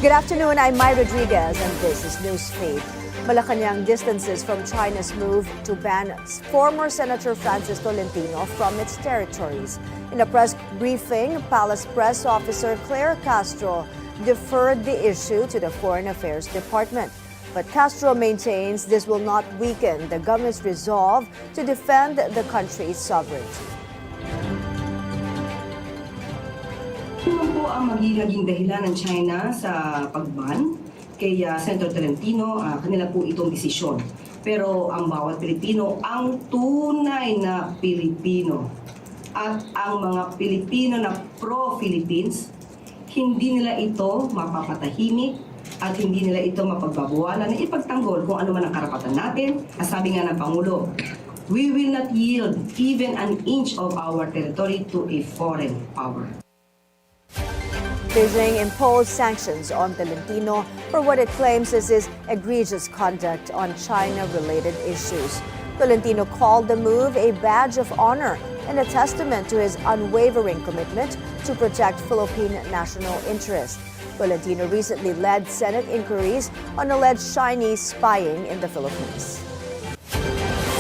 Good afternoon, I'm Mai Rodriguez and this is Newsfeed. Malacañang distances from China's move to ban former Senator Francis Tolentino from its territories. In a press briefing, Palace Press Officer Claire Castro deferred the issue to the Foreign Affairs Department. But Castro maintains this will not weaken the government's resolve to defend the country's sovereignty. Ano po ang magiging dahilan ng China sa pagban kay Senator Tolentino? Kanila po itong desisyon. Pero ang bawat Pilipino, ang tunay na Pilipino at ang mga Pilipino na pro-Philippines, hindi nila ito mapapatahimik at hindi nila ito mapagbabawalan na ipagtanggol kung ano man ang karapatan natin. Sabi nga ng Pangulo, we will not yield even an inch of our territory to a foreign power. Beijing imposed sanctions on Tolentino for what it claims is his egregious conduct on China-related issues. Tolentino called the move a badge of honor and a testament to his unwavering commitment to protect Philippine national interest. Tolentino recently led Senate inquiries on alleged Chinese spying in the Philippines.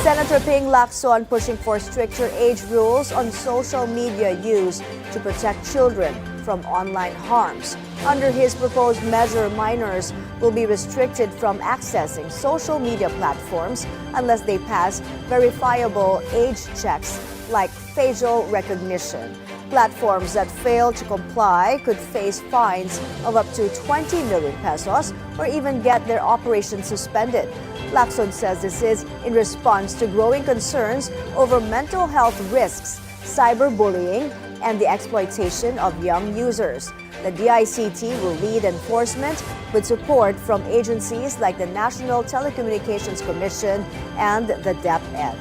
Senator Ping Lacson pushing for stricter age rules on social media use to protect children from online harms. Under his proposed measure, minors will be restricted from accessing social media platforms unless they pass verifiable age checks like facial recognition. Platforms that fail to comply could face fines of up to 20 million pesos or even get their operation suspended. Lacson says this is in response to growing concerns over mental health risks, cyberbullying, and the exploitation of young users. The DICT will lead enforcement with support from agencies like the National Telecommunications Commission and the DepEd.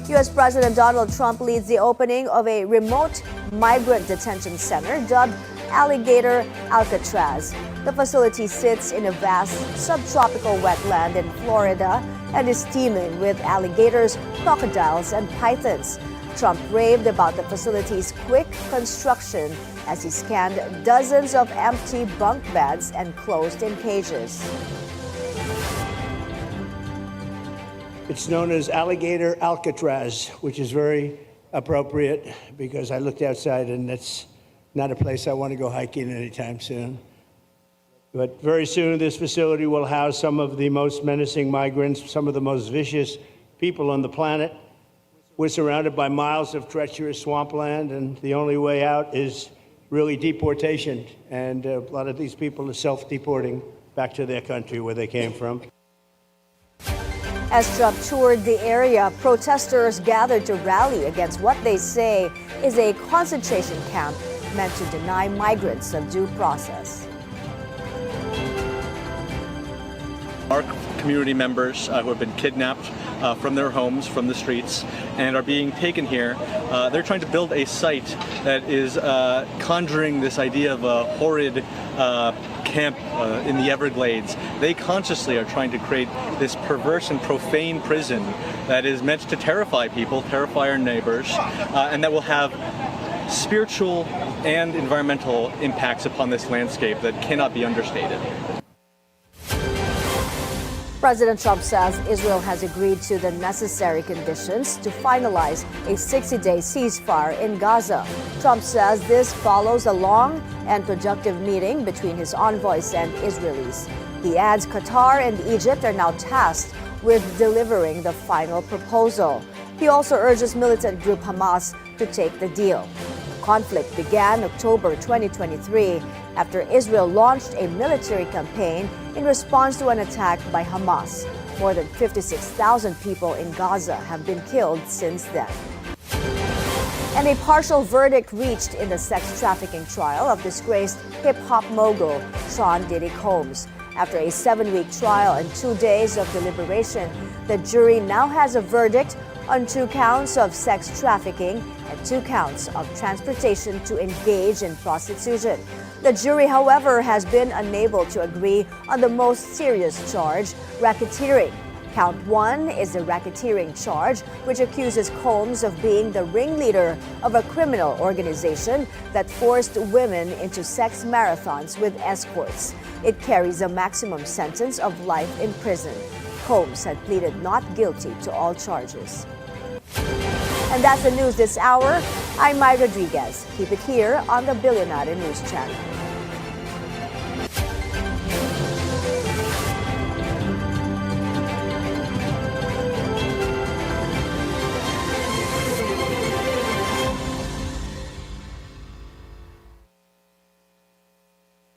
U.S. President Donald Trump leads the opening of a remote migrant detention center dubbed Alligator Alcatraz. The facility sits in a vast subtropical wetland in Florida and is teeming with alligators, crocodiles, and pythons. Trump raved about the facility's quick construction as he scanned dozens of empty bunk beds and closed-in cages. It's known as Alligator Alcatraz, which is very appropriate because I looked outside and that's not a place I want to go hiking anytime soon. But very soon this facility will house some of the most menacing migrants, some of the most vicious people on the planet. We're surrounded by miles of treacherous swampland, and the only way out is really deportation. And a lot of these people are self-deporting back to their country where they came from. As Trump toured the area, protesters gathered to rally against what they say is a concentration camp meant to deny migrants a due process. Our community members who have been kidnapped from their homes, from the streets, and are being taken here, they're trying to build a site that is conjuring this idea of a horrid camp in the Everglades. They consciously are trying to create this perverse and profane prison that is meant to terrify people, terrify our neighbors, and that will have spiritual and environmental impacts upon this landscape that cannot be understated. President Trump says Israel has agreed to the necessary conditions to finalize a 60-day ceasefire in Gaza. Trump says this follows a long and productive meeting between his envoys and Israelis. He adds Qatar and Egypt are now tasked with delivering the final proposal. He also urges militant group Hamas to take the deal. The conflict began October 2023 after Israel launched a military campaign in response to an attack by Hamas. More than 56,000 people in Gaza have been killed since then. And a partial verdict reached in the sex trafficking trial of disgraced hip-hop mogul Sean Diddy Combs. After a 7-week trial and 2 days of deliberation, the jury now has a verdict on 2 counts of sex trafficking and 2 counts of transportation to engage in prostitution. The jury, however, has been unable to agree on the most serious charge, racketeering. Count 1 is a racketeering charge which accuses Combs of being the ringleader of a criminal organization that forced women into sex marathons with escorts. It carries a maximum sentence of life in prison. Combs had pleaded not guilty to all charges. And that's the news this hour. I'm Mai Rodriguez. Keep it here on the Billionaire News Channel.